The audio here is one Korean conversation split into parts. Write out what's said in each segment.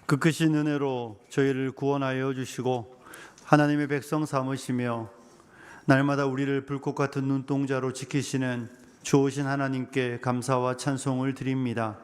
그 크신 은혜로 저희를 구원하여 주시고 하나님의 백성 삼으시며 날마다 우리를 불꽃 같은 눈동자로 지키시는 좋으신 하나님께 감사와 찬송을 드립니다.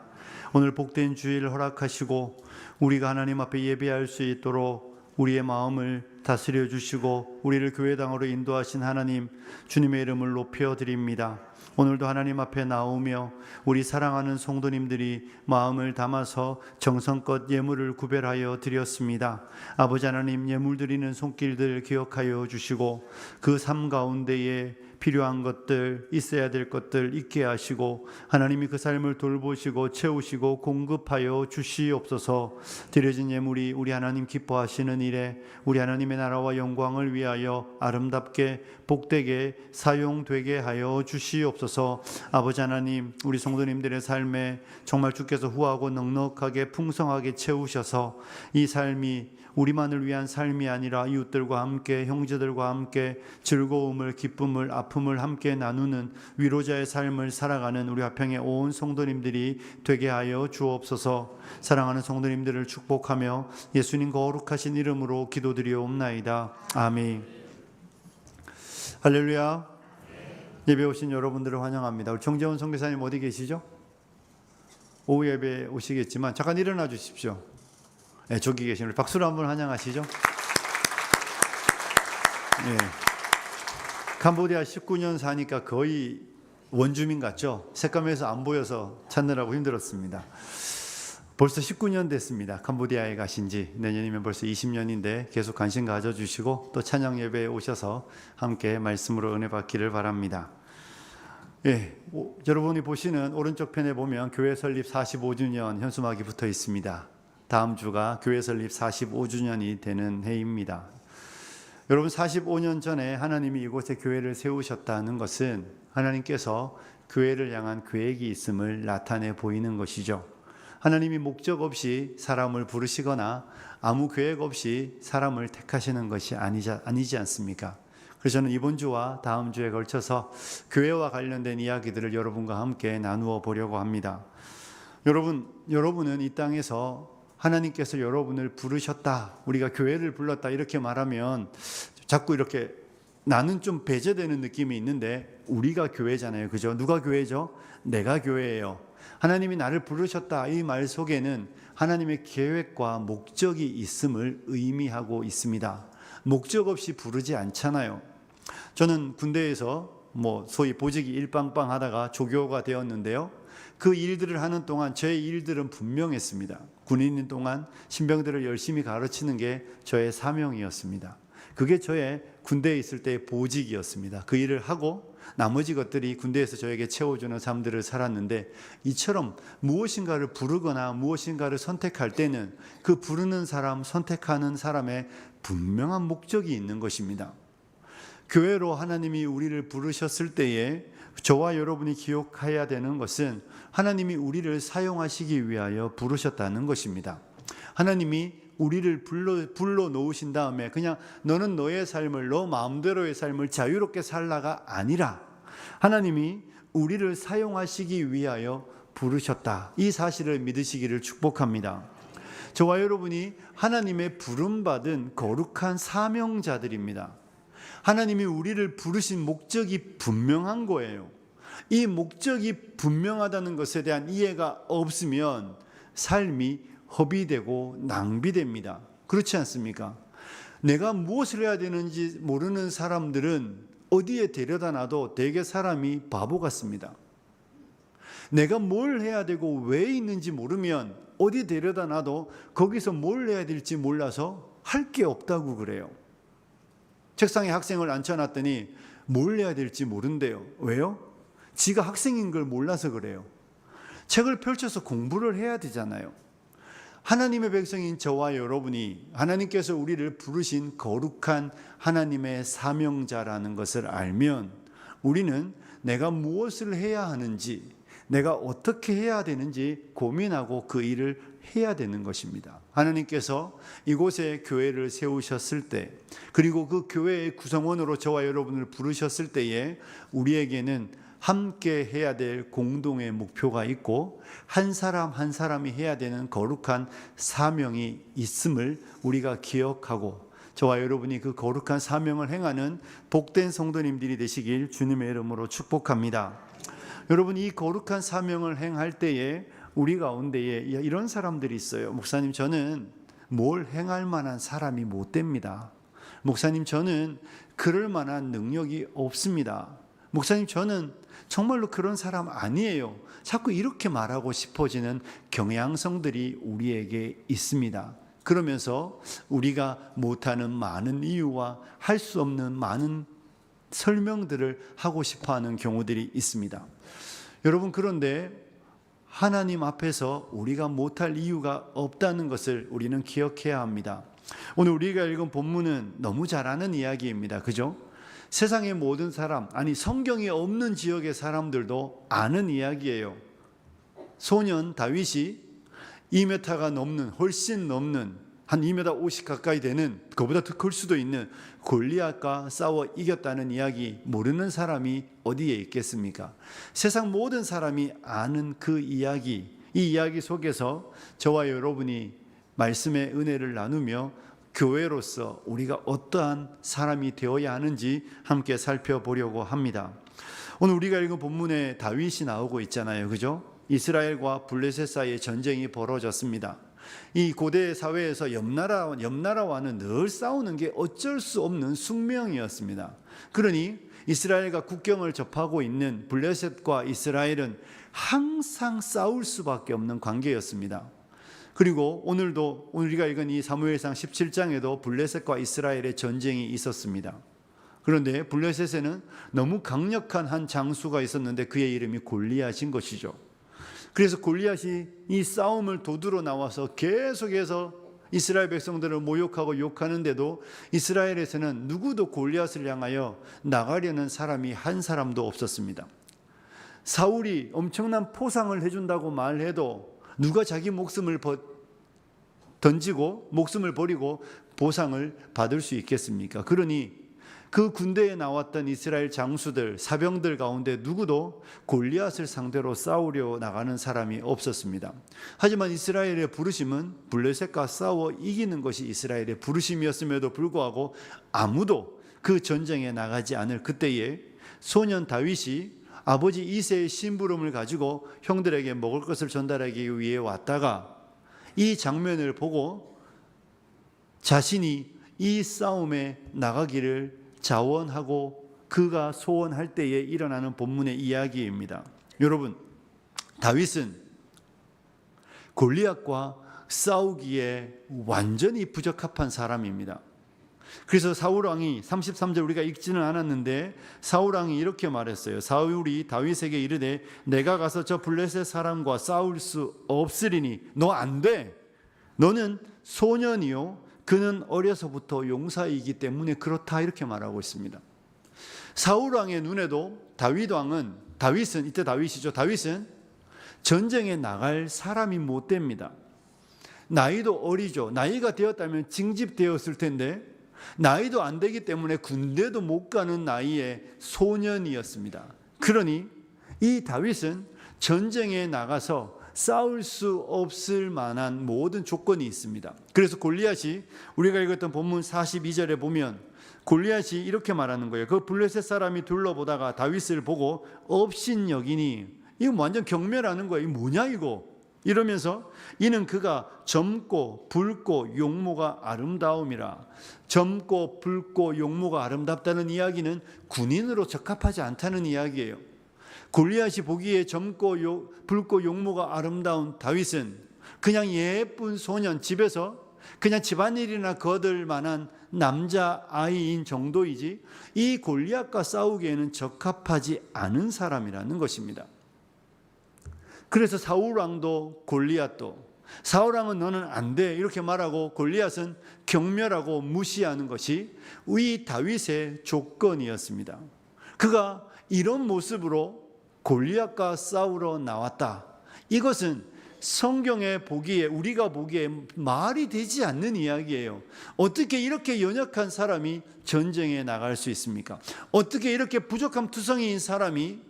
오늘 복된 주일 허락하시고 우리가 하나님 앞에 예배할 수 있도록 우리의 마음을 다스려 주시고 우리를 교회당으로 인도하신 하나님, 주님의 이름을 높여 드립니다. 오늘도 하나님 앞에 나오며 우리 사랑하는 성도님들이 마음을 담아서 정성껏 예물을 구별하여 드렸습니다. 아버지 하나님, 예물 드리는 손길들 기억하여 주시고 그 삶 가운데에 필요한 것들, 있어야 될 것들 있게 하시고 하나님이 그 삶을 돌보시고 채우시고 공급하여 주시옵소서. 드려진 예물이 우리 하나님 기뻐하시는 일에 우리 하나님의 나라와 영광을 위하여 아름답게 복되게 사용되게 하여 주시옵소서. 아버지 하나님, 우리 성도님들의 삶에 정말 주께서 후하고 넉넉하게 풍성하게 채우셔서 이 삶이 우리만을 위한 삶이 아니라 이웃들과 함께, 형제들과 함께 즐거움을, 기쁨을, 아픔을 함께 나누는 위로자의 삶을 살아가는 우리 화평의 온 성도님들이 되게 하여 주옵소서. 사랑하는 성도님들을 축복하며 예수님 거룩하신 이름으로 기도드리옵나이다. 아멘. 할렐루야. 예배 오신 여러분들을 환영합니다. 우리 정재훈 선교사님 어디 계시죠? 오후 예배 오시겠지만 잠깐 일어나 주십시오. 네, 저기 계신 우리 박수로 한번 환영하시죠. 네. 캄보디아 19년 사니까 거의 원주민 같죠? 색감에서 안 보여서 찾느라고 힘들었습니다. 벌써 19년 됐습니다. 캄보디아에 가신 지. 내년이면 벌써 20년인데 계속 관심 가져주시고 또 찬양 예배에 오셔서 함께 말씀으로 은혜 받기를 바랍니다. 예, 여러분이 보시는 오른쪽 편에 보면 교회 설립 45주년 현수막이 붙어 있습니다. 다음 주가 교회 설립 45주년이 되는 해입니다. 여러분, 45년 전에 하나님이 이곳에 교회를 세우셨다는 것은 하나님께서 교회를 향한 계획이 있음을 나타내 보이는 것이죠. 하나님이 목적 없이 사람을 부르시거나 아무 계획 없이 사람을 택하시는 것이 아니지 않습니까? 그래서 저는 이번 주와 다음 주에 걸쳐서 교회와 관련된 이야기들을 여러분과 함께 나누어 보려고 합니다. 여러분은 이 땅에서 하나님께서 여러분을 부르셨다, 우리가 교회를 불렀다 이렇게 말하면 자꾸 이렇게 나는 좀 배제되는 느낌이 있는데 우리가 교회잖아요. 그죠? 누가 교회죠? 내가 교회예요. 하나님이 나를 부르셨다, 이 말 속에는 하나님의 계획과 목적이 있음을 의미하고 있습니다. 목적 없이 부르지 않잖아요. 저는 군대에서 소위 보직이 일빵빵 하다가 조교가 되었는데요. 그 일들을 하는 동안 제 일들은 분명했습니다. 군인인 동안 신병들을 열심히 가르치는 게 저의 사명이었습니다. 그게 저의 군대에 있을 때의 보직이었습니다. 그 일을 하고 나머지 것들이 군대에서 저에게 채워주는 삶들을 살았는데, 이처럼 무엇인가를 부르거나 무엇인가를 선택할 때는 그 부르는 사람, 선택하는 사람의 분명한 목적이 있는 것입니다. 교회로 하나님이 우리를 부르셨을 때에 저와 여러분이 기억해야 되는 것은 하나님이 우리를 사용하시기 위하여 부르셨다는 것입니다. 하나님이 우리를 불러 놓으신 다음에 그냥 너는 너의 삶을, 너 마음대로의 삶을 자유롭게 살라가 아니라 하나님이 우리를 사용하시기 위하여 부르셨다, 이 사실을 믿으시기를 축복합니다. 저와 여러분이 하나님의 부름받은 거룩한 사명자들입니다. 하나님이 우리를 부르신 목적이 분명한 거예요. 이 목적이 분명하다는 것에 대한 이해가 없으면 삶이 허비되고 낭비됩니다. 그렇지 않습니까? 내가 무엇을 해야 되는지 모르는 사람들은 어디에 데려다 놔도 대개 사람이 바보 같습니다. 내가 뭘 해야 되고 왜 있는지 모르면 어디 데려다 놔도 거기서 뭘 해야 될지 몰라서 할 게 없다고 그래요. 책상에 학생을 앉혀놨더니 뭘 해야 될지 모른대요. 왜요? 지가 학생인 걸 몰라서 그래요. 책을 펼쳐서 공부를 해야 되잖아요. 하나님의 백성인 저와 여러분이 하나님께서 우리를 부르신 거룩한 하나님의 사명자라는 것을 알면 우리는 내가 무엇을 해야 하는지, 내가 어떻게 해야 되는지 고민하고 그 일을 해야 되는 것입니다. 하나님께서 이곳에 교회를 세우셨을 때, 그리고 그 교회의 구성원으로 저와 여러분을 부르셨을 때에 우리에게는 함께 해야 될 공동의 목표가 있고 한 사람 한 사람이 해야 되는 거룩한 사명이 있음을 우리가 기억하고 저와 여러분이 그 거룩한 사명을 행하는 복된 성도님들이 되시길 주님의 이름으로 축복합니다. 여러분, 이 거룩한 사명을 행할 때에 우리 가운데에 이런 사람들이 있어요. 목사님, 저는 뭘 행할 만한 사람이 못 됩니다. 목사님, 저는 그럴 만한 능력이 없습니다. 목사님, 저는 정말로 그런 사람 아니에요. 자꾸 이렇게 말하고 싶어지는 경향성들이 우리에게 있습니다. 그러면서 우리가 못하는 많은 이유와 할 수 없는 많은 설명들을 하고 싶어하는 경우들이 있습니다. 여러분, 그런데 하나님 앞에서 우리가 못할 이유가 없다는 것을 우리는 기억해야 합니다. 오늘 우리가 읽은 본문은 너무 잘 아는 이야기입니다. 그죠? 세상의 모든 사람, 아니 성경이 없는 지역의 사람들도 아는 이야기예요. 소년 다윗이 2m가 넘는, 훨씬 넘는, 한 2m 50 가까이 되는, 그보다 더 클 수도 있는 골리앗과 싸워 이겼다는 이야기 모르는 사람이 어디에 있겠습니까? 세상 모든 사람이 아는 그 이야기, 이 이야기 속에서 저와 여러분이 말씀의 은혜를 나누며 교회로서 우리가 어떠한 사람이 되어야 하는지 함께 살펴보려고 합니다. 오늘 우리가 읽은 본문에 다윗이 나오고 있잖아요. 그죠? 이스라엘과 블레셋 사이에 전쟁이 벌어졌습니다. 이 고대 사회에서 옆나라와는 늘 싸우는 게 어쩔 수 없는 숙명이었습니다. 그러니 이스라엘과 국경을 접하고 있는 블레셋과 이스라엘은 항상 싸울 수밖에 없는 관계였습니다. 그리고 오늘도 우리가 읽은 이 사무엘상 17장에도 블레셋과 이스라엘의 전쟁이 있었습니다. 그런데 블레셋에는 너무 강력한 한 장수가 있었는데 그의 이름이 골리앗인 것이죠. 그래서 골리앗이 이 싸움을 도두로 나와서 계속해서 이스라엘 백성들을 모욕하고 욕하는데도 이스라엘에서는 누구도 골리앗을 향하여 나가려는 사람이 한 사람도 없었습니다. 사울이 엄청난 포상을 해준다고 말해도 누가 자기 목숨을 던지고 목숨을 버리고 보상을 받을 수 있겠습니까? 그러니 그 군대에 나왔던 이스라엘 장수들, 사병들 가운데 누구도 골리앗을 상대로 싸우려 나가는 사람이 없었습니다. 하지만 이스라엘의 부르심은 블레셋과 싸워 이기는 것이 이스라엘의 부르심이었음에도 불구하고 아무도 그 전쟁에 나가지 않을 그때에 소년 다윗이 아버지 이새의 심부름을 가지고 형들에게 먹을 것을 전달하기 위해 왔다가 이 장면을 보고 자신이 이 싸움에 나가기를 자원하고 그가 소원할 때에 일어나는 본문의 이야기입니다. 여러분, 다윗은 골리앗과 싸우기에 완전히 부적합한 사람입니다. 그래서 사울왕이 33절 우리가 읽지는 않았는데 사울왕이 이렇게 말했어요. 사울이 다윗에게 이르되 내가 가서 저 블레셋 사람과 싸울 수 없으리니 너 안 돼. 너는 소년이요 그는 어려서부터 용사이기 때문에 그렇다, 이렇게 말하고 있습니다. 사울왕의 눈에도 다윗은 이때 다윗이죠. 다윗은 전쟁에 나갈 사람이 못 됩니다. 나이도 어리죠. 나이가 되었다면 징집되었을 텐데 나이도 안 되기 때문에 군대도 못 가는 나이의 소년이었습니다. 그러니 이 다윗은 전쟁에 나가서 싸울 수 없을 만한 모든 조건이 있습니다. 그래서 골리앗이, 우리가 읽었던 본문 42절에 보면 골리앗이 이렇게 말하는 거예요. 그 블레셋 사람이 둘러보다가 다윗을 보고 업신여기니, 이거 완전 경멸하는 거예요. 이거 뭐냐 이거, 이러면서 이는 그가 젊고 붉고 용모가 아름다움이라. 젊고 붉고 용모가 아름답다는 이야기는 군인으로 적합하지 않다는 이야기예요. 골리앗이 보기에 젊고 붉고 용모가 아름다운 다윗은 그냥 예쁜 소년, 집에서 그냥 집안일이나 거들 만한 남자아이인 정도이지 이 골리앗과 싸우기에는 적합하지 않은 사람이라는 것입니다. 그래서 사울왕도 골리앗도, 사울왕은 너는 안 돼 이렇게 말하고 골리앗은 경멸하고 무시하는 것이 이 다윗의 조건이었습니다. 그가 이런 모습으로 골리앗과 싸우러 나왔다. 이것은 성경에 보기에, 우리가 보기에 말이 되지 않는 이야기예요. 어떻게 이렇게 연약한 사람이 전쟁에 나갈 수 있습니까? 어떻게 이렇게 부족함 투성이인 사람이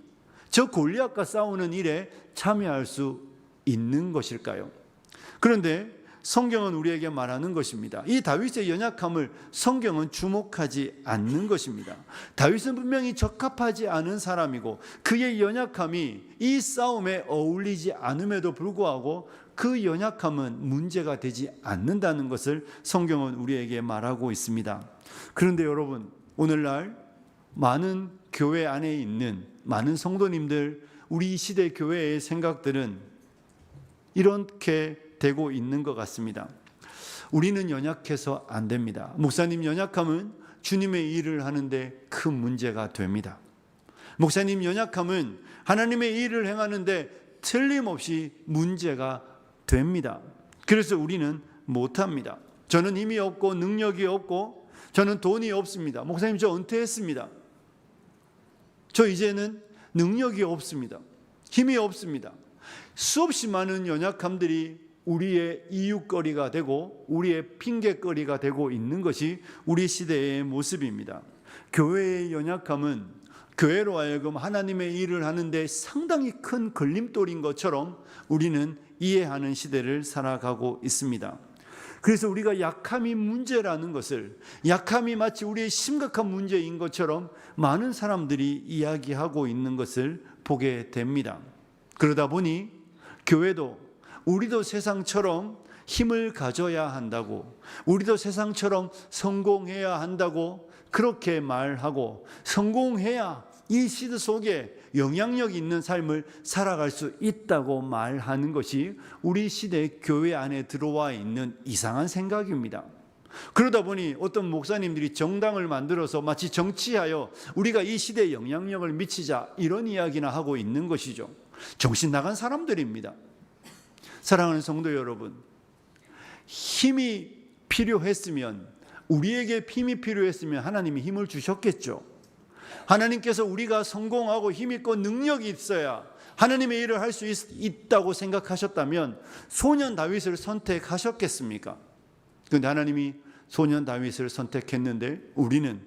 저 골리앗과 싸우는 일에 참여할 수 있는 것일까요? 그런데 성경은 우리에게 말하는 것입니다. 이 다윗의 연약함을 성경은 주목하지 않는 것입니다. 다윗은 분명히 적합하지 않은 사람이고 그의 연약함이 이 싸움에 어울리지 않음에도 불구하고 그 연약함은 문제가 되지 않는다는 것을 성경은 우리에게 말하고 있습니다. 그런데 여러분, 오늘날 많은 교회 안에 있는 많은 성도님들, 우리 시대 교회의 생각들은 이렇게 되고 있는 것 같습니다. 우리는 연약해서 안 됩니다. 목사님 연약함은 주님의 일을 하는데 큰 문제가 됩니다. 목사님 연약함은 하나님의 일을 행하는데 틀림없이 문제가 됩니다. 그래서 우리는 못합니다. 저는 힘이 없고 능력이 없고 저는 돈이 없습니다. 목사님 저 은퇴했습니다. 저 이제는 능력이 없습니다. 힘이 없습니다. 수없이 많은 연약함들이 우리의 이유거리가 되고 우리의 핑계거리가 되고 있는 것이 우리 시대의 모습입니다. 교회의 연약함은 교회로 하여금 하나님의 일을 하는데 상당히 큰 걸림돌인 것처럼 우리는 이해하는 시대를 살아가고 있습니다. 그래서 우리가 약함이 문제라는 것을, 약함이 마치 우리의 심각한 문제인 것처럼 많은 사람들이 이야기하고 있는 것을 보게 됩니다. 그러다 보니 교회도 우리도 세상처럼 힘을 가져야 한다고, 우리도 세상처럼 성공해야 한다고 그렇게 말하고, 성공해야 이 시대 속에 영향력 있는 삶을 살아갈 수 있다고 말하는 것이 우리 시대 교회 안에 들어와 있는 이상한 생각입니다. 그러다 보니 어떤 목사님들이 정당을 만들어서 마치 정치하여 우리가 이 시대에 영향력을 미치자 이런 이야기나 하고 있는 것이죠. 정신 나간 사람들입니다. 사랑하는 성도 여러분, 힘이 필요했으면, 우리에게 힘이 필요했으면 하나님이 힘을 주셨겠죠. 하나님께서 우리가 성공하고 힘있고 능력이 있어야 하나님의 일을 할 수 있다고 생각하셨다면 소년 다윗을 선택하셨겠습니까? 그런데 하나님이 소년 다윗을 선택했는데 우리는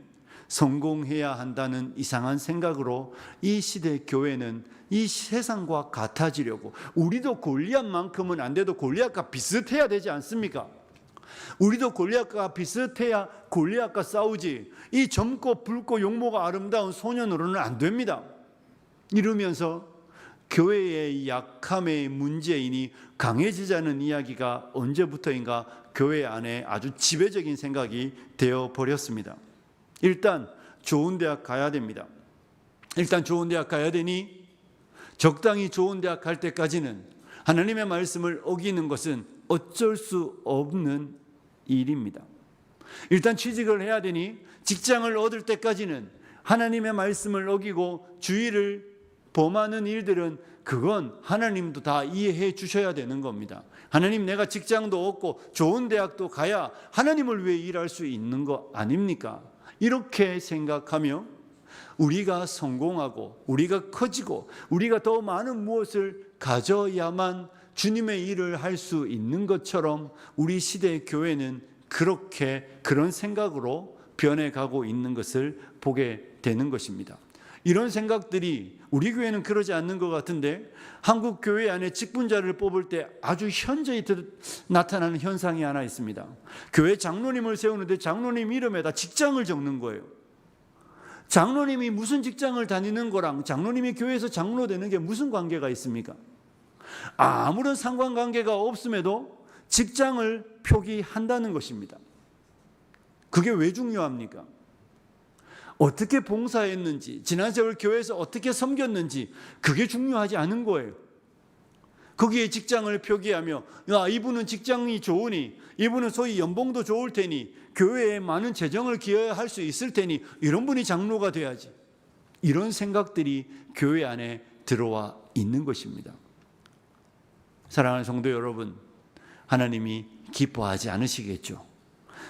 성공해야 한다는 이상한 생각으로 이 시대 교회는 이 세상과 같아지려고, 우리도 골리앗만큼은 안 돼도 골리앗과 비슷해야 되지 않습니까? 우리도 골리앗과 비슷해야 골리앗과 싸우지, 이 젊고 붉고 용모가 아름다운 소년으로는 안 됩니다. 이러면서 교회의 약함의 문제인이 강해지자는 이야기가 언제부터인가 교회 안에 아주 지배적인 생각이 되어버렸습니다. 일단 좋은 대학 가야 됩니다. 일단 좋은 대학 가야 되니 적당히 좋은 대학 갈 때까지는 하나님의 말씀을 어기는 것은 어쩔 수 없는 일입니다. 일단 취직을 해야 되니 직장을 얻을 때까지는 하나님의 말씀을 어기고 주의를 범하는 일들은 그건 하나님도 다 이해해 주셔야 되는 겁니다. 하나님, 내가 직장도 얻고 좋은 대학도 가야 하나님을 위해 일할 수 있는 거 아닙니까? 이렇게 생각하며 우리가 성공하고 우리가 커지고 우리가 더 많은 무엇을 가져야만 주님의 일을 할 수 있는 것처럼 우리 시대 교회는 그런 생각으로 변해가고 있는 것을 보게 되는 것입니다. 이런 생각들이 우리 교회는 그러지 않는 것 같은데 한국 교회 안에 직분자를 뽑을 때 아주 현저히 나타나는 현상이 하나 있습니다. 교회 장로님을 세우는데 장로님 이름에다 직장을 적는 거예요. 장로님이 무슨 직장을 다니는 거랑 장로님이 교회에서 장로 되는 게 무슨 관계가 있습니까? 아무런 상관관계가 없음에도 직장을 표기한다는 것입니다. 그게 왜 중요합니까? 어떻게 봉사했는지, 지난 세월 교회에서 어떻게 섬겼는지 그게 중요하지 않은 거예요. 거기에 직장을 표기하며 이분은 직장이 좋으니, 이분은 소위 연봉도 좋을 테니, 교회에 많은 재정을 기여할 수 있을 테니 이런 분이 장로가 돼야지, 이런 생각들이 교회 안에 들어와 있는 것입니다. 사랑하는 성도 여러분, 하나님이 기뻐하지 않으시겠죠.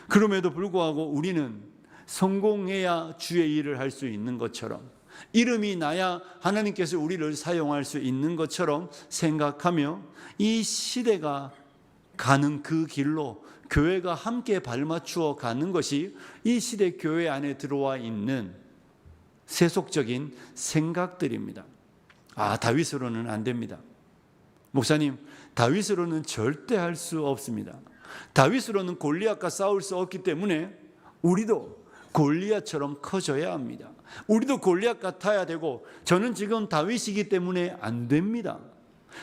그럼에도 불구하고 우리는 성공해야 주의 일을 할 수 있는 것처럼, 이름이 나야 하나님께서 우리를 사용할 수 있는 것처럼 생각하며 이 시대가 가는 그 길로 교회가 함께 발맞추어 가는 것이 이 시대 교회 안에 들어와 있는 세속적인 생각들입니다. 다윗으로는 안 됩니다. 목사님, 다윗으로는 절대 할 수 없습니다. 다윗으로는 골리앗과 싸울 수 없기 때문에 우리도 골리앗처럼 커져야 합니다. 우리도 골리앗 같아야 되고, 저는 지금 다윗이기 때문에 안 됩니다.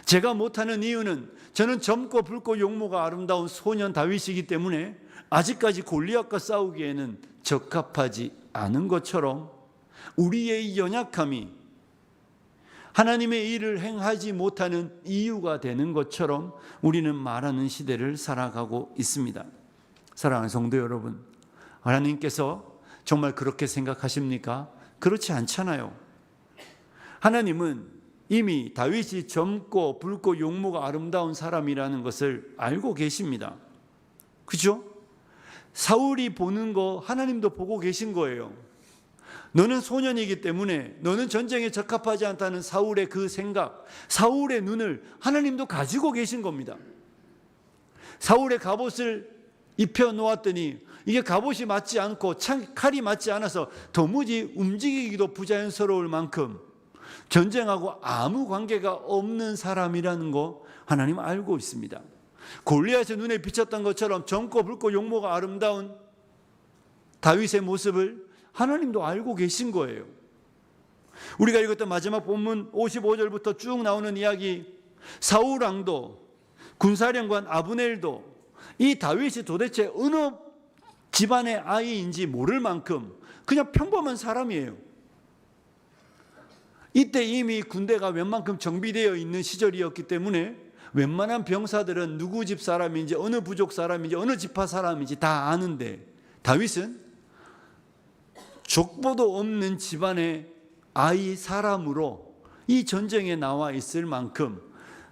제가 못하는 이유는 저는 젊고 붉고 용모가 아름다운 소년 다윗이기 때문에 아직까지 골리앗과 싸우기에는 적합하지 않은 것처럼, 우리의 연약함이 하나님의 일을 행하지 못하는 이유가 되는 것처럼 우리는 말하는 시대를 살아가고 있습니다. 사랑하는 성도 여러분, 하나님께서 정말 그렇게 생각하십니까? 그렇지 않잖아요. 하나님은 이미 다윗이 젊고 붉고 용모가 아름다운 사람이라는 것을 알고 계십니다. 그죠? 사울이 보는 거 하나님도 보고 계신 거예요. 너는 소년이기 때문에 너는 전쟁에 적합하지 않다는 사울의 그 생각, 사울의 눈을 하나님도 가지고 계신 겁니다. 사울의 갑옷을 입혀 놓았더니 이게 갑옷이 맞지 않고 칼이 맞지 않아서 도무지 움직이기도 부자연스러울 만큼 전쟁하고 아무 관계가 없는 사람이라는 거 하나님 알고 있습니다. 골리앗의 눈에 비쳤던 것처럼 젊고 붉고 용모가 아름다운 다윗의 모습을 하나님도 알고 계신 거예요. 우리가 읽었던 마지막 본문 55절부터 쭉 나오는 이야기, 사울 왕도 군사령관 아브넬도 이 다윗이 도대체 어느 집안의 아이인지 모를 만큼 그냥 평범한 사람이에요. 이때 이미 군대가 웬만큼 정비되어 있는 시절이었기 때문에 웬만한 병사들은 누구 집 사람인지, 어느 부족 사람인지, 어느 지파 사람인지 다 아는데, 다윗은 족보도 없는 집안의 아이 사람으로 이 전쟁에 나와 있을 만큼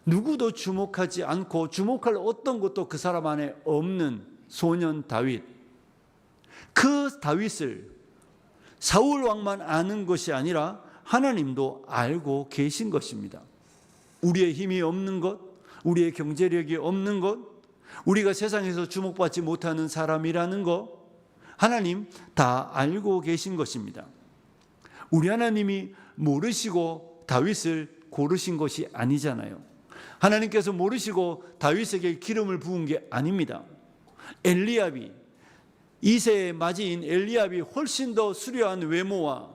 누구도 주목하지 않고 주목할 어떤 것도 그 사람 안에 없는 소년 다윗, 그 다윗을 사울 왕만 아는 것이 아니라 하나님도 알고 계신 것입니다. 우리의 힘이 없는 것, 우리의 경제력이 없는 것, 우리가 세상에서 주목받지 못하는 사람이라는 것, 하나님 다 알고 계신 것입니다. 우리 하나님이 모르시고 다윗을 고르신 것이 아니잖아요. 하나님께서 모르시고 다윗에게 기름을 부은 게 아닙니다. 엘리압이, 이세의 맞이인 엘리압이 훨씬 더 수려한 외모와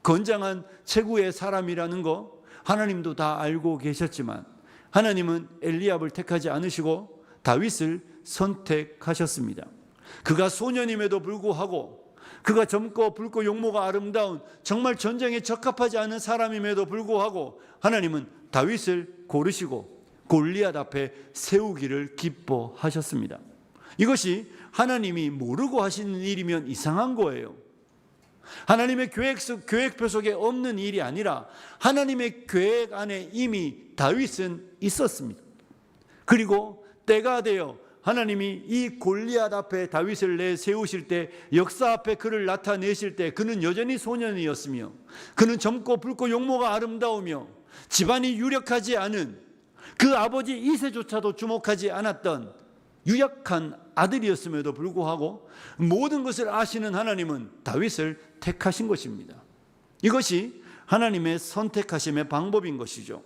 건장한 체구의 사람이라는 거 하나님도 다 알고 계셨지만, 하나님은 엘리압을 택하지 않으시고 다윗을 선택하셨습니다. 그가 소년임에도 불구하고, 그가 젊고 붉고 용모가 아름다운 정말 전쟁에 적합하지 않은 사람임에도 불구하고 하나님은 다윗을 고르시고 골리앗 앞에 세우기를 기뻐하셨습니다. 이것이 하나님이 모르고 하시는 일이면 이상한 거예요. 하나님의 계획표 속에 없는 일이 아니라 하나님의 계획 안에 이미 다윗은 있었습니다. 그리고 때가 되어 하나님이 이 골리앗 앞에 다윗을 내세우실 때, 역사 앞에 그를 나타내실 때 그는 여전히 소년이었으며, 그는 젊고 붉고 용모가 아름다우며 집안이 유력하지 않은, 그 아버지 이새조차도 주목하지 않았던 유약한 아들이었음에도 불구하고 모든 것을 아시는 하나님은 다윗을 택하신 것입니다. 이것이 하나님의 선택하심의 방법인 것이죠.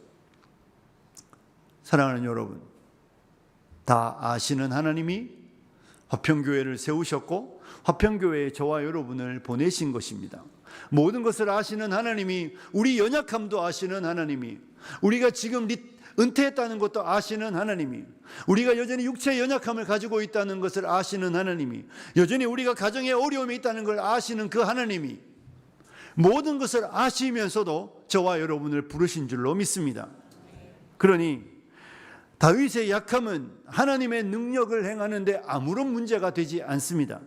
사랑하는 여러분, 다 아시는 하나님이 화평교회를 세우셨고 화평교회에 저와 여러분을 보내신 것입니다. 모든 것을 아시는 하나님이, 우리 연약함도 아시는 하나님이, 우리가 지금 은퇴했다는 것도 아시는 하나님이, 우리가 여전히 육체의 연약함을 가지고 있다는 것을 아시는 하나님이, 여전히 우리가 가정에 어려움이 있다는 걸 아시는 그 하나님이 모든 것을 아시면서도 저와 여러분을 부르신 줄로 믿습니다. 그러니 다윗의 약함은 하나님의 능력을 행하는데 아무런 문제가 되지 않습니다.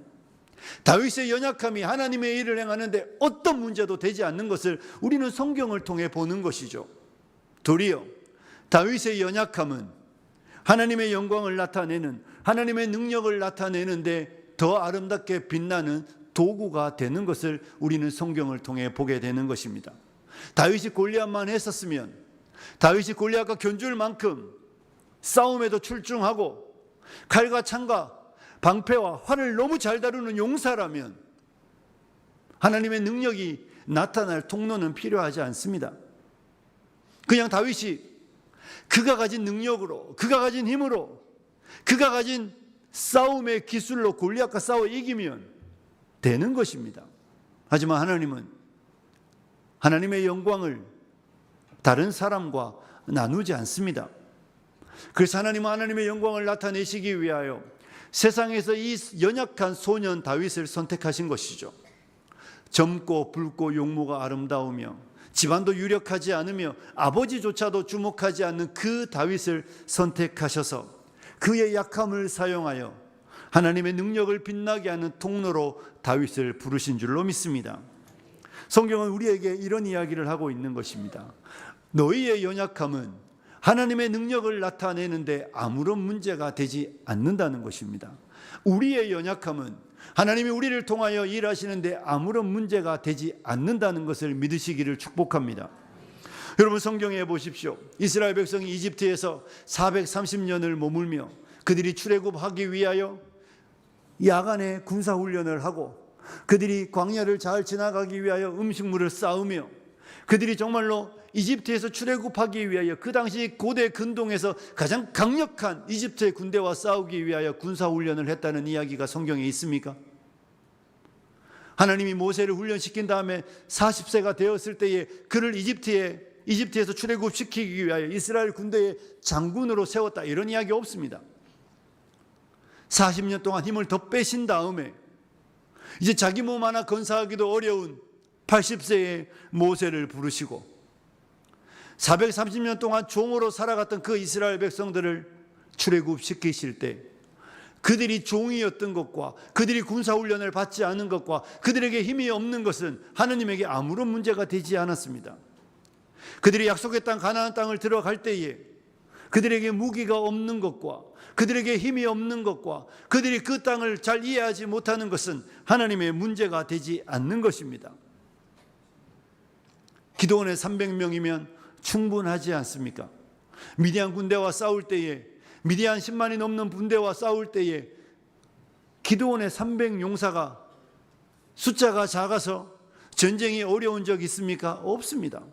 다윗의 연약함이 하나님의 일을 행하는데 어떤 문제도 되지 않는 것을 우리는 성경을 통해 보는 것이죠. 도리어 다윗의 연약함은 하나님의 영광을 나타내는, 하나님의 능력을 나타내는데 더 아름답게 빛나는 도구가 되는 것을 우리는 성경을 통해 보게 되는 것입니다. 다윗이 골리앗만 했었으면, 다윗이 골리앗과 견줄 만큼 싸움에도 출중하고 칼과 창과 방패와 활을 너무 잘 다루는 용사라면 하나님의 능력이 나타날 통로는 필요하지 않습니다. 그냥 다윗이 그가 가진 능력으로, 그가 가진 힘으로, 그가 가진 싸움의 기술로 골리앗과 싸워 이기면 되는 것입니다. 하지만 하나님은 하나님의 영광을 다른 사람과 나누지 않습니다. 그래서 하나님은 하나님의 영광을 나타내시기 위하여 세상에서 이 연약한 소년 다윗을 선택하신 것이죠. 젊고 붉고 용모가 아름다우며 집안도 유력하지 않으며 아버지조차도 주목하지 않는 그 다윗을 선택하셔서 그의 약함을 사용하여 하나님의 능력을 빛나게 하는 통로로 다윗을 부르신 줄로 믿습니다. 성경은 우리에게 이런 이야기를 하고 있는 것입니다. 너희의 연약함은 하나님의 능력을 나타내는데 아무런 문제가 되지 않는다는 것입니다. 우리의 연약함은 하나님이 우리를 통하여 일하시는데 아무런 문제가 되지 않는다는 것을 믿으시기를 축복합니다. 여러분, 성경에 보십시오. 이스라엘 백성이 이집트에서 430년을 머물며 그들이 출애굽하기 위하여 야간에 군사훈련을 하고 그들이 광야를 잘 지나가기 위하여 음식물을 쌓으며 그들이 정말로 이집트에서 출애굽하기 위하여 그 당시 고대 근동에서 가장 강력한 이집트의 군대와 싸우기 위하여 군사훈련을 했다는 이야기가 성경에 있습니까? 하나님이 모세를 훈련시킨 다음에 40세가 되었을 때에 그를 이집트에서 출애굽시키기 위하여 이스라엘 군대의 장군으로 세웠다, 이런 이야기 없습니다. 40년 동안 힘을 더 빼신 다음에 이제 자기 몸 하나 건사하기도 어려운 80세의 모세를 부르시고 430년 동안 종으로 살아갔던 그 이스라엘 백성들을 출애굽시키실 때 그들이 종이었던 것과 그들이 군사훈련을 받지 않은 것과 그들에게 힘이 없는 것은 하나님에게 아무런 문제가 되지 않았습니다. 그들이 약속의 땅 가나안 땅을 들어갈 때에 그들에게 무기가 없는 것과 그들에게 힘이 없는 것과 그들이 그 땅을 잘 이해하지 못하는 것은 하나님의 문제가 되지 않는 것입니다. 기도원의 300명이면 충분하지 않습니까? 미디안 군대와 싸울 때에, 미디안 10만이 넘는 군대와 싸울 때에 기도원의 300용사가 숫자가 작아서 전쟁이 어려운 적 있습니까? 없습니다.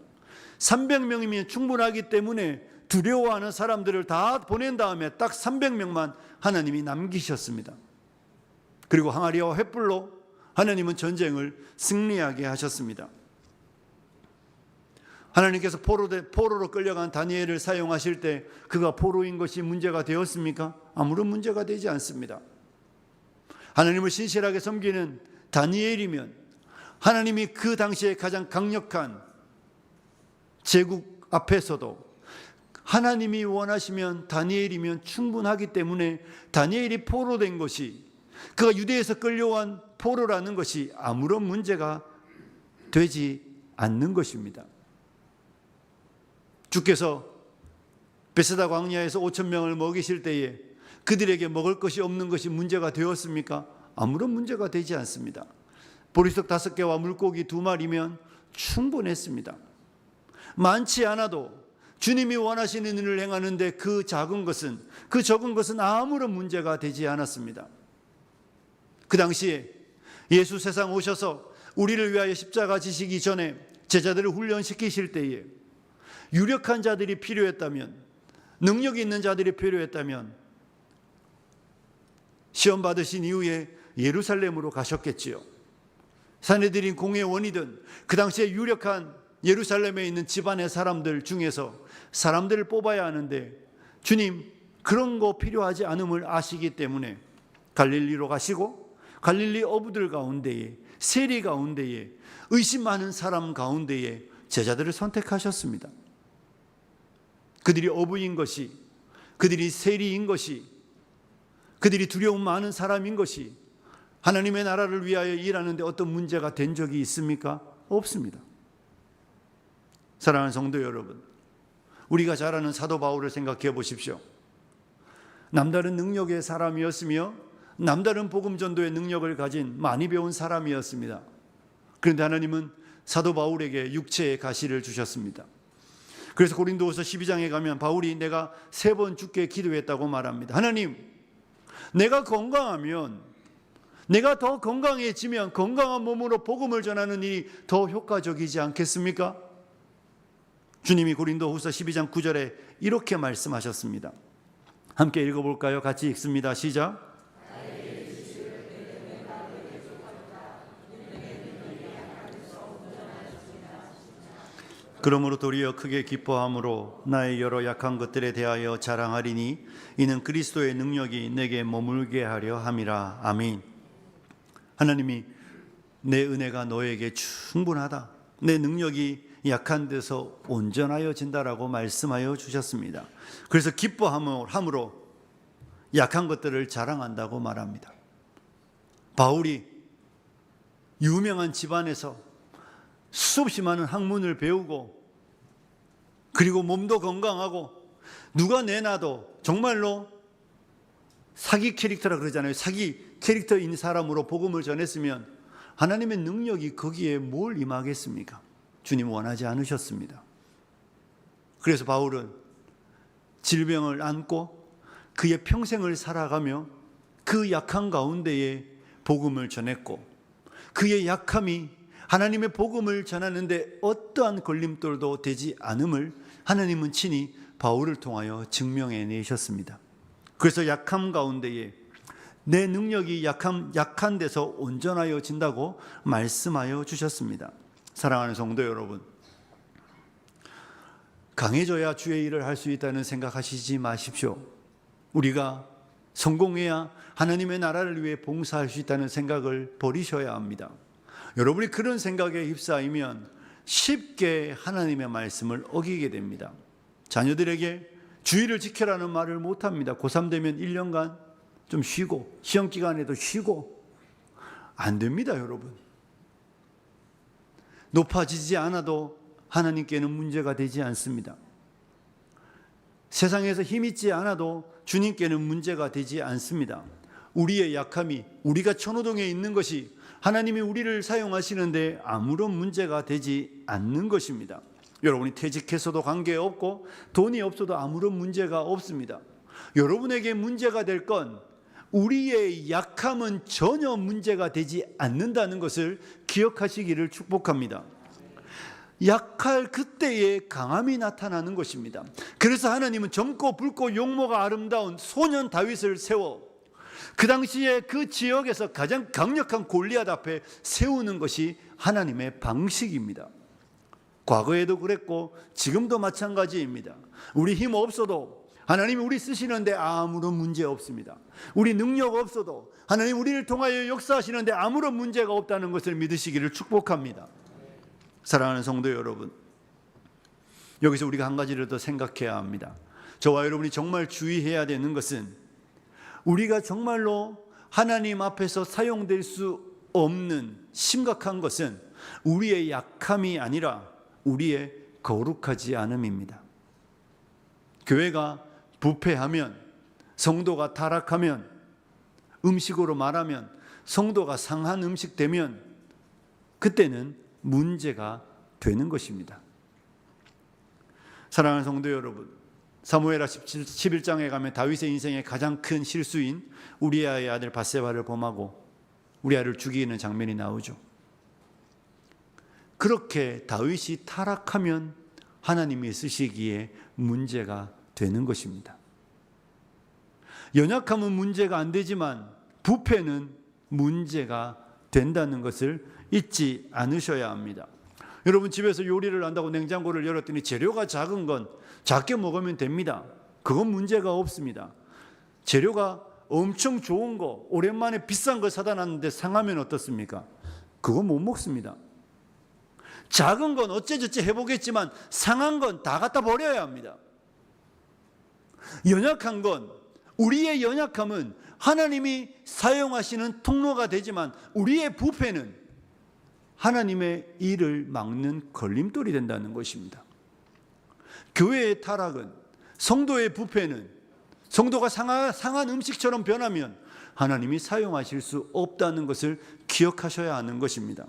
300명이면 충분하기 때문에 두려워하는 사람들을 다 보낸 다음에 딱 300명만 하나님이 남기셨습니다. 그리고 항아리와 횃불로 하나님은 전쟁을 승리하게 하셨습니다. 하나님께서 포로로 끌려간 다니엘을 사용하실 때 그가 포로인 것이 문제가 되었습니까? 아무런 문제가 되지 않습니다. 하나님을 신실하게 섬기는 다니엘이면 하나님이 그 당시에 가장 강력한 제국 앞에서도 하나님이 원하시면 다니엘이면 충분하기 때문에 다니엘이 포로된 것이, 그가 유대에서 끌려온 포로라는 것이 아무런 문제가 되지 않는 것입니다. 주께서 베세다 광야에서 5,000명을 먹이실 때에 그들에게 먹을 것이 없는 것이 문제가 되었습니까? 아무런 문제가 되지 않습니다. 보리떡 5개와 물고기 2마리면 충분했습니다. 많지 않아도 주님이 원하시는 일을 행하는데 그 적은 것은 아무런 문제가 되지 않았습니다. 그 당시에 예수 세상 오셔서 우리를 위하여 십자가 지시기 전에 제자들을 훈련시키실 때에 유력한 자들이 필요했다면, 능력이 있는 자들이 필요했다면 시험 받으신 이후에 예루살렘으로 가셨겠지요. 산헤드린 공회원이든 그 당시에 유력한 예루살렘에 있는 집안의 사람들 중에서 사람들을 뽑아야 하는데 주님 그런 거 필요하지 않음을 아시기 때문에 갈릴리로 가시고 갈릴리 어부들 가운데에, 세리 가운데에, 의심 많은 사람 가운데에 제자들을 선택하셨습니다. 그들이 어부인 것이, 그들이 세리인 것이, 그들이 두려움 많은 사람인 것이 하나님의 나라를 위하여 일하는데 어떤 문제가 된 적이 있습니까? 없습니다. 사랑하는 성도 여러분, 우리가 잘 아는 사도 바울을 생각해 보십시오. 남다른 능력의 사람이었으며 남다른 복음 전도의 능력을 가진 많이 배운 사람이었습니다. 그런데 하나님은 사도 바울에게 육체의 가시를 주셨습니다. 그래서 고린도후서 12장에 가면 바울이 내가 3번 주께 기도했다고 말합니다. 하나님, 내가 건강하면, 내가 더 건강해지면 건강한 몸으로 복음을 전하는 일이 더 효과적이지 않겠습니까? 주님이 고린도후서 12장 9절에 이렇게 말씀하셨습니다. 함께 읽어볼까요? 같이 읽습니다. 시작. 그러므로 도리어 크게 기뻐함으로 나의 여러 약한 것들에 대하여 자랑하리니 이는 그리스도의 능력이 내게 머물게 하려 함이라. 아멘. 하나님이 내 은혜가 너에게 충분하다, 내 능력이 약한 데서 온전하여진다라고 말씀하여 주셨습니다. 그래서 기뻐함으로 약한 것들을 자랑한다고 말합니다. 바울이 유명한 집안에서 수없이 많은 학문을 배우고 그리고 몸도 건강하고 누가 내놔도 정말로 사기 캐릭터라 그러잖아요. 사기 캐릭터인 사람으로 복음을 전했으면 하나님의 능력이 거기에 뭘 임하겠습니까? 주님 원하지 않으셨습니다. 그래서 바울은 질병을 안고 그의 평생을 살아가며 그 약한 가운데에 복음을 전했고, 그의 약함이 하나님의 복음을 전하는데 어떠한 걸림돌도 되지 않음을 하나님은 친히 바울을 통하여 증명해 내셨습니다. 그래서 약함 가운데에 내 능력이 약한 데서 온전하여진다고 말씀하여 주셨습니다. 사랑하는 성도 여러분, 강해져야 주의 일을 할 수 있다는 생각하시지 마십시오. 우리가 성공해야 하나님의 나라를 위해 봉사할 수 있다는 생각을 버리셔야 합니다. 여러분이 그런 생각에 휩싸이면 쉽게 하나님의 말씀을 어기게 됩니다. 자녀들에게 주의를 지켜라는 말을 못합니다. 고3 되면 1년간 좀 쉬고 시험 기간에도 쉬고 안 됩니다. 여러분, 높아지지 않아도 하나님께는 문제가 되지 않습니다. 세상에서 힘있지 않아도 주님께는 문제가 되지 않습니다. 우리의 약함이, 우리가 천호동에 있는 것이 하나님이 우리를 사용하시는데 아무런 문제가 되지 않는 것입니다. 여러분이 퇴직해서도 관계없고 돈이 없어도 아무런 문제가 없습니다. 여러분에게 문제가 될 건 우리의 약함은 전혀 문제가 되지 않는다는 것을 기억하시기를 축복합니다. 약할 그때에 강함이 나타나는 것입니다. 그래서 하나님은 젊고 붉고 용모가 아름다운 소년 다윗을 세워 그 당시에 그 지역에서 가장 강력한 골리앗 앞에 세우는 것이 하나님의 방식입니다. 과거에도 그랬고 지금도 마찬가지입니다. 우리 힘 없어도 하나님이 우리 쓰시는데 아무런 문제 없습니다. 우리 능력 없어도 하나님 우리를 통하여 역사하시는데 아무런 문제가 없다는 것을 믿으시기를 축복합니다. 사랑하는 성도 여러분, 여기서 우리가 한 가지를 더 생각해야 합니다. 저와 여러분이 정말 주의해야 되는 것은 우리가 정말로 하나님 앞에서 사용될 수 없는 심각한 것은 우리의 약함이 아니라 우리의 거룩하지 않음입니다. 교회가 부패하면, 성도가 타락하면, 음식으로 말하면 성도가 상한 음식 되면 그때는 문제가 되는 것입니다. 사랑하는 성도 여러분, 사무엘하 11장에 가면 다윗의 인생의 가장 큰 실수인 우리아의 아들 밧세바를 범하고 우리아를 죽이는 장면이 나오죠. 그렇게 다윗이 타락하면 하나님이 쓰시기에 문제가 되는 것입니다. 연약함은 문제가 안 되지만 부패는 문제가 된다는 것을 잊지 않으셔야 합니다. 여러분, 집에서 요리를 한다고 냉장고를 열었더니 재료가 작은 건 작게 먹으면 됩니다. 그건 문제가 없습니다. 재료가 엄청 좋은 거, 오랜만에 비싼 걸 사다 놨는데 상하면 어떻습니까? 그건 못 먹습니다. 작은 건 어째저째 해보겠지만 상한 건 다 갖다 버려야 합니다. 연약한 건, 우리의 연약함은 하나님이 사용하시는 통로가 되지만 우리의 부패는 하나님의 일을 막는 걸림돌이 된다는 것입니다. 교회의 타락은, 성도의 부패는 성도가 상한 음식처럼 변하면 하나님이 사용하실 수 없다는 것을 기억하셔야 하는 것입니다.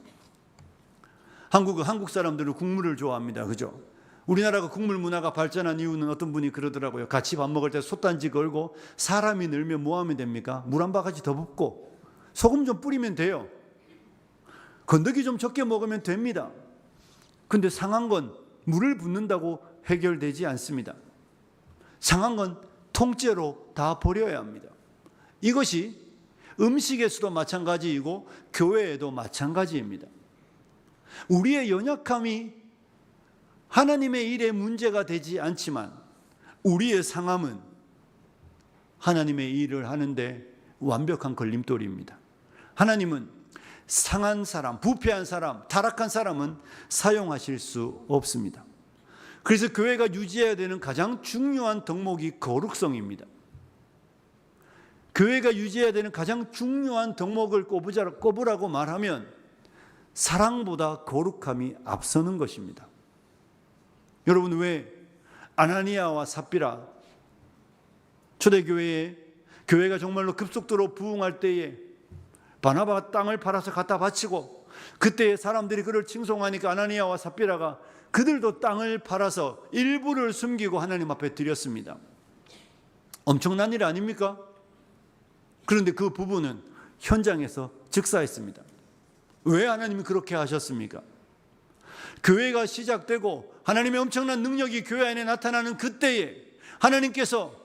한국 사람들은 국물을 좋아합니다. 그죠? 우리나라가 국물 문화가 발전한 이유는 어떤 분이 그러더라고요. 같이 밥 먹을 때 솥단지 걸고 사람이 늘면 뭐 하면 됩니까? 물 한 바가지 더 붓고 소금 좀 뿌리면 돼요. 건더기 좀 적게 먹으면 됩니다. 근데 상한 건 물을 붓는다고 해결되지 않습니다. 상한 건 통째로 다 버려야 합니다. 이것이 음식에서도 마찬가지이고 교회에도 마찬가지입니다. 우리의 연약함이 하나님의 일에 문제가 되지 않지만 우리의 상함은 하나님의 일을 하는데 완벽한 걸림돌입니다. 하나님은 상한 사람, 부패한 사람, 타락한 사람은 사용하실 수 없습니다. 그래서 교회가 유지해야 되는 가장 중요한 덕목이 거룩성입니다. 교회가 유지해야 되는 가장 중요한 덕목을 꼽으라고 말하면 사랑보다 거룩함이 앞서는 것입니다. 여러분, 왜 아나니아와 삽비라 초대교회에 교회가 정말로 급속도로 부흥할 때에 바나바가 땅을 팔아서 갖다 바치고 그때 사람들이 그를 칭송하니까 아나니아와 삽비라가 그들도 땅을 팔아서 일부를 숨기고 하나님 앞에 드렸습니다. 엄청난 일 아닙니까? 그런데 그 부부는 현장에서 즉사했습니다. 왜 하나님이 그렇게 하셨습니까? 교회가 시작되고 하나님의 엄청난 능력이 교회 안에 나타나는 그때에 하나님께서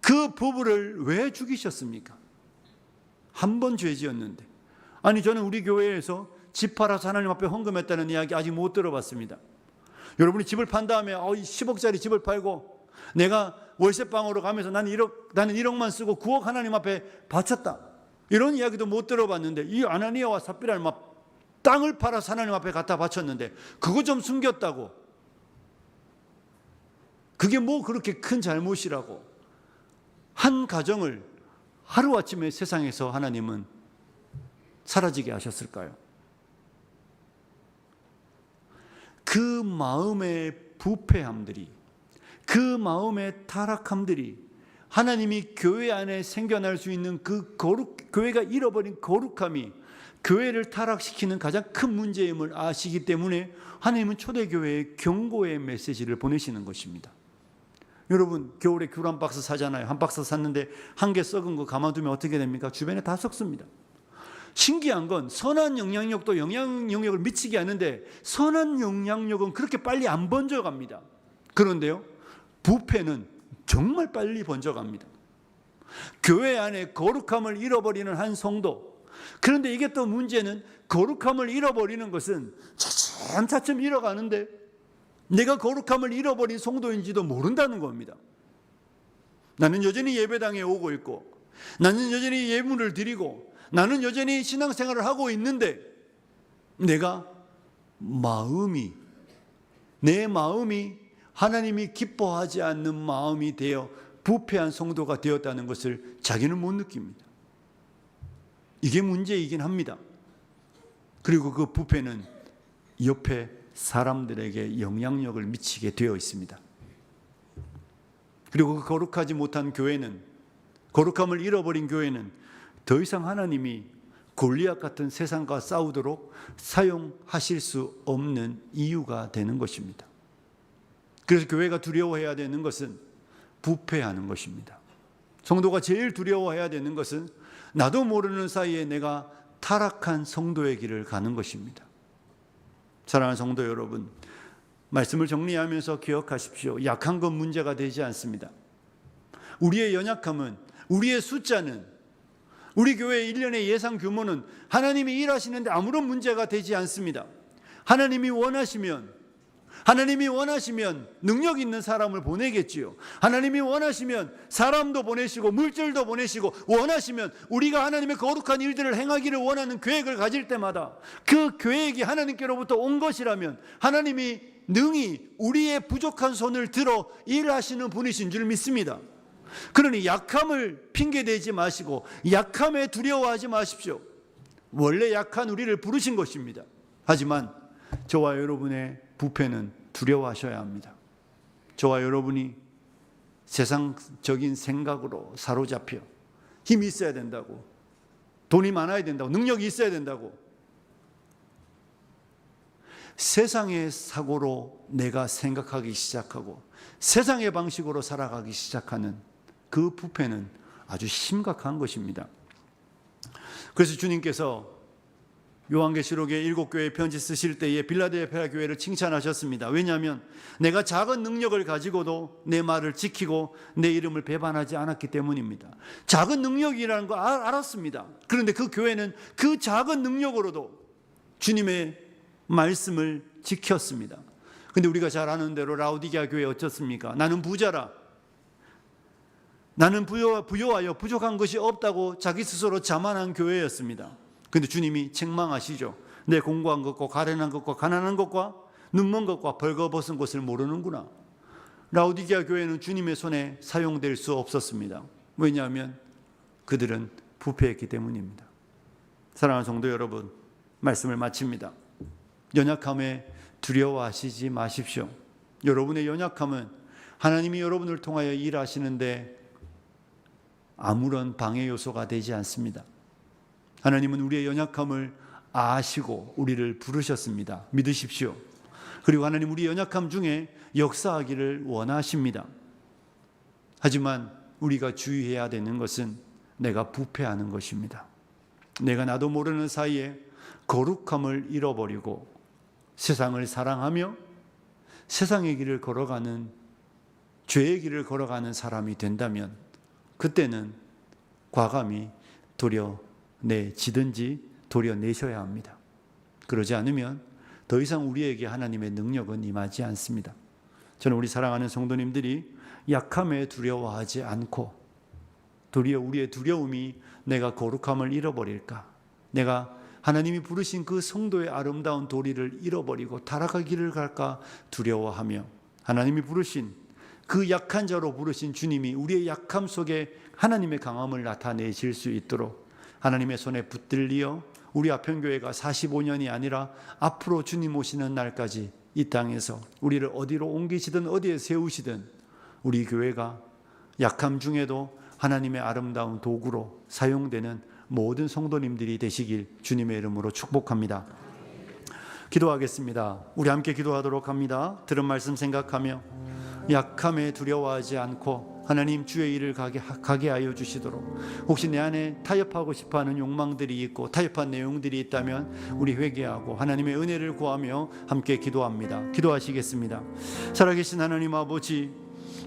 그 부부를 왜 죽이셨습니까? 한 번 죄 지었는데. 아니, 저는 우리 교회에서 집 팔아서 하나님 앞에 헌금했다는 이야기 아직 못 들어봤습니다. 여러분이 집을 판 다음에 10억짜리 집을 팔고 내가 월세방으로 가면서 나는 1억만 쓰고 9억 하나님 앞에 바쳤다, 이런 이야기도 못 들어봤는데, 이 아나니아와 삽비라는 막 땅을 팔아서 하나님 앞에 갖다 바쳤는데 그거 좀 숨겼다고, 그게 뭐 그렇게 큰 잘못이라고 한 가정을 하루아침에 세상에서 하나님은 사라지게 하셨을까요? 그 마음의 부패함들이, 그 마음의 타락함들이 하나님이 교회 안에 생겨날 수 있는 그 교회가 잃어버린 거룩함이 교회를 타락시키는 가장 큰 문제임을 아시기 때문에 하나님은 초대교회에 경고의 메시지를 보내시는 것입니다. 여러분, 겨울에 귤 한 박스 사잖아요. 한 박스 샀는데 한 개 썩은 거 가만두면 어떻게 됩니까? 주변에 다 썩습니다. 신기한 건 선한 영향력도 영향력을 미치게 하는데 선한 영향력은 그렇게 빨리 안 번져갑니다. 그런데요, 부패는 정말 빨리 번져갑니다. 교회 안에 거룩함을 잃어버리는 한 성도, 그런데 이게 또 문제는 거룩함을 잃어버리는 것은 차츰차츰 잃어가는데 내가 거룩함을 잃어버린 성도인지도 모른다는 겁니다. 나는 여전히 예배당에 오고 있고, 나는 여전히 예물을 드리고, 나는 여전히 신앙생활을 하고 있는데 내가 내 마음이 하나님이 기뻐하지 않는 마음이 되어 부패한 성도가 되었다는 것을 자기는 못 느낍니다. 이게 문제이긴 합니다. 그리고 그 부패는 옆에 사람들에게 영향력을 미치게 되어 있습니다. 그리고 그 거룩하지 못한 교회는, 거룩함을 잃어버린 교회는 더 이상 하나님이 골리앗 같은 세상과 싸우도록 사용하실 수 없는 이유가 되는 것입니다. 그래서 교회가 두려워해야 되는 것은 부패하는 것입니다. 성도가 제일 두려워해야 되는 것은 나도 모르는 사이에 내가 타락한 성도의 길을 가는 것입니다. 사랑하는 성도 여러분, 말씀을 정리하면서 기억하십시오. 약한 건 문제가 되지 않습니다. 우리의 연약함은, 우리의 숫자는, 우리 교회의 1년의 예상 규모는 하나님이 일하시는데 아무런 문제가 되지 않습니다. 하나님이 원하시면 능력 있는 사람을 보내겠지요. 하나님이 원하시면 사람도 보내시고 물질도 보내시고, 원하시면 우리가 하나님의 거룩한 일들을 행하기를 원하는 계획을 가질 때마다 그 계획이 하나님께로부터 온 것이라면 하나님이 능히 우리의 부족한 손을 들어 일하시는 분이신 줄 믿습니다. 그러니 약함을 핑계대지 마시고 약함에 두려워하지 마십시오. 원래 약한 우리를 부르신 것입니다. 하지만 저와 여러분의 부패는 두려워하셔야 합니다. 저와 여러분이 세상적인 생각으로 사로잡혀 힘이 있어야 된다고, 돈이 많아야 된다고, 능력이 있어야 된다고, 세상의 사고로 내가 생각하기 시작하고 세상의 방식으로 살아가기 시작하는 그 부패는 아주 심각한 것입니다. 그래서 주님께서 요한계시록의 7교회 편지 쓰실 때에 빌라델피아 교회를 칭찬하셨습니다. 왜냐하면 내가 작은 능력을 가지고도 내 말을 지키고 내 이름을 배반하지 않았기 때문입니다. 작은 능력이라는 거 알았습니다. 그런데 그 교회는 그 작은 능력으로도 주님의 말씀을 지켰습니다. 그런데 우리가 잘 아는 대로 라오디게아 교회 어쩌습니까? 나는 부자라, 나는 부요하여 부족한 것이 없다고 자기 스스로 자만한 교회였습니다. 그런데 주님이 책망하시죠. 내 공고한 것과 가련한 것과 가난한 것과 눈먼 것과 벌거벗은 것을 모르는구나. 라오디게아 교회는 주님의 손에 사용될 수 없었습니다. 왜냐하면 그들은 부패했기 때문입니다. 사랑하는 성도 여러분, 말씀을 마칩니다. 연약함에 두려워하시지 마십시오. 여러분의 연약함은 하나님이 여러분을 통하여 일하시는데 아무런 방해 요소가 되지 않습니다. 하나님은 우리의 연약함을 아시고 우리를 부르셨습니다. 믿으십시오. 그리고 하나님 우리 연약함 중에 역사하기를 원하십니다. 하지만 우리가 주의해야 되는 것은 내가 부패하는 것입니다. 내가 나도 모르는 사이에 거룩함을 잃어버리고 세상을 사랑하며 세상의 길을 걸어가는, 죄의 길을 걸어가는 사람이 된다면 그때는 과감히 도려내지든지 도려내셔야 합니다. 그러지 않으면 더 이상 우리에게 하나님의 능력은 임하지 않습니다. 저는 우리 사랑하는 성도님들이 약함에 두려워하지 않고 도리어 우리의 두려움이 내가 거룩함을 잃어버릴까, 내가 하나님이 부르신 그 성도의 아름다운 도리를 잃어버리고 타락하기를 갈까 두려워하며 하나님이 부르신 그 약한 자로 부르신 주님이 우리의 약함 속에 하나님의 강함을 나타내실 수 있도록 하나님의 손에 붙들리어 우리 아편교회가 45년이 아니라 앞으로 주님 오시는 날까지 이 땅에서 우리를 어디로 옮기시든 어디에 세우시든 우리 교회가 약함 중에도 하나님의 아름다운 도구로 사용되는 모든 성도님들이 되시길 주님의 이름으로 축복합니다. 기도하겠습니다. 우리 함께 기도하도록 합니다. 들은 말씀 생각하며 약함에 두려워하지 않고 하나님 주의 일을 가게 하여 주시도록, 혹시 내 안에 타협하고 싶어하는 욕망들이 있고 타협한 내용들이 있다면 우리 회개하고 하나님의 은혜를 구하며 함께 기도합니다. 기도하시겠습니다. 살아계신 하나님 아버지,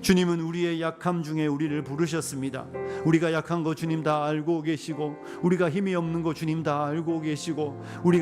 주님은 우리의 약함 중에 우리를 부르셨습니다. 우리가 약한 거 주님 다 알고 계시고, 우리가 힘이 없는 거 주님 다 알고 계시고, 우리가